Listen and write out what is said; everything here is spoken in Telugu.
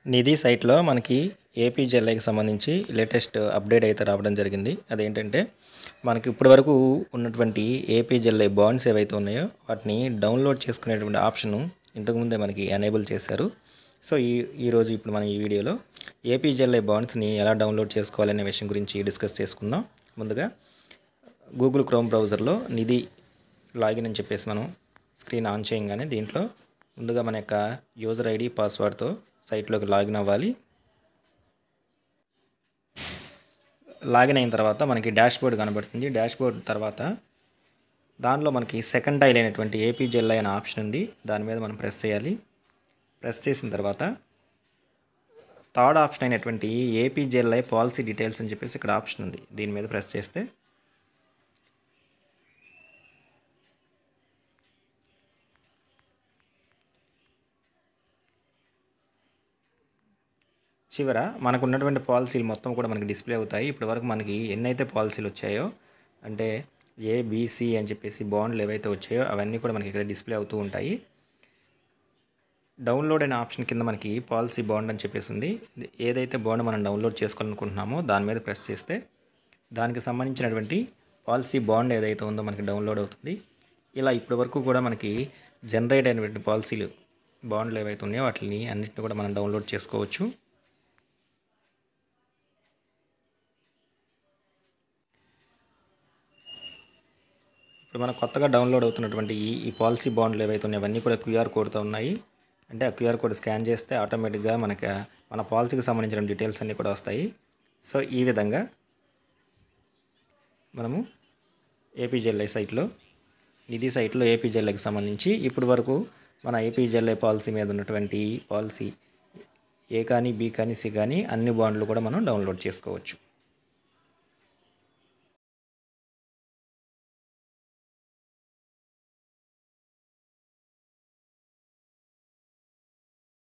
నిధి సైట్లో మనకి ఏపీజెల్ఐకి సంబంధించి లేటెస్ట్ అప్డేట్ అయితే రావడం జరిగింది. అదేంటంటే మనకి ఇప్పటివరకు ఉన్నటువంటి ఏపీజెల్ఐ బాండ్స్ ఏవైతే ఉన్నాయో వాటిని డౌన్లోడ్ చేసుకునేటువంటి ఆప్షను ఇంతకుముందే మనకి ఎనేబుల్ చేశారు. సో ఈరోజు ఇప్పుడు మనం ఈ వీడియోలో ఏపీజెల్ఐ బాండ్స్ని ఎలా డౌన్లోడ్ చేసుకోవాలనే విషయం గురించి డిస్కస్ చేసుకుందాం. ముందుగా గూగుల్ క్రోమ్ బ్రౌజర్లో నిధి లాగిన్ అని చెప్పేసి మనం స్క్రీన్ ఆన్ చేయగానే దీంట్లో ముందుగా మన యొక్క యూజర్ ఐడి పాస్వర్డ్తో సైట్లోకి లాగిన్ అవ్వాలి. లాగిన్ అయిన తర్వాత మనకి డాష్బోర్డ్ కనబడుతుంది. డాష్బోర్డ్ తర్వాత దానిలో మనకి సెకండ్ టైల్ అయినటువంటి ఏపీజెల్ఐ అనే ఆప్షన్ ఉంది. దాని మీద మనం ప్రెస్ చేయాలి. ప్రెస్ చేసిన తర్వాత థర్డ్ ఆప్షన్ అయినటువంటి ఏపీజెల్ఐ పాలసీ డీటెయిల్స్ అని చెప్పేసి ఇక్కడ ఆప్షన్ ఉంది. దీని మీద ప్రెస్ చేస్తే చివర మనకు ఉన్నటువంటి పాలసీలు మొత్తం కూడా మనకి డిస్ప్లే అవుతాయి. ఇప్పటివరకు మనకి ఎన్నైతే పాలసీలు వచ్చాయో అంటే ఏబిసి అని చెప్పేసి బాండ్లు ఏవైతే వచ్చాయో అవన్నీ కూడా మనకి ఇక్కడ డిస్ప్లే అవుతూ ఉంటాయి. డౌన్లోడ్ అనే ఆప్షన్ కింద మనకి పాలసీ బాండ్ అని చెప్పేసి ఉంది. ఏదైతే బాండ్ మనం డౌన్లోడ్ చేసుకోవాలనుకుంటున్నామో దాని మీద ప్రెస్ చేస్తే దానికి సంబంధించినటువంటి పాలసీ బాండ్ ఏదైతే ఉందో మనకి డౌన్లోడ్ అవుతుంది. ఇలా ఇప్పటివరకు కూడా మనకి జనరేట్ అయినటువంటి పాలసీలు బాండ్లు ఏవైతే ఉన్నాయో వాటిని అన్నింటిని కూడా మనం డౌన్లోడ్ చేసుకోవచ్చు. ఇప్పుడు మనకు కొత్తగా డౌన్లోడ్ అవుతున్నటువంటి ఈ పాలసీ బాండ్లు ఏవైతే ఉన్నాయో అవన్నీ కూడా క్యూఆర్ కోడ్తో ఉన్నాయి. అంటే ఆ క్యూఆర్ కోడ్ స్కాన్ చేస్తే ఆటోమేటిక్గా మన పాలసీకి సంబంధించిన డీటెయిల్స్ అన్నీ కూడా వస్తాయి. సో ఈ విధంగా మనము ఏపీజెల్ఐ సైట్లో నిధి సైట్లో ఏపీజెల్ఐకి సంబంధించి ఇప్పటి వరకు మన ఏపీజెల్ఐ పాలసీ మీద ఉన్నటువంటి పాలసీ ఏ కానీ బి కానీ సి కానీ అన్ని బాండ్లు కూడా మనం డౌన్లోడ్ చేసుకోవచ్చు.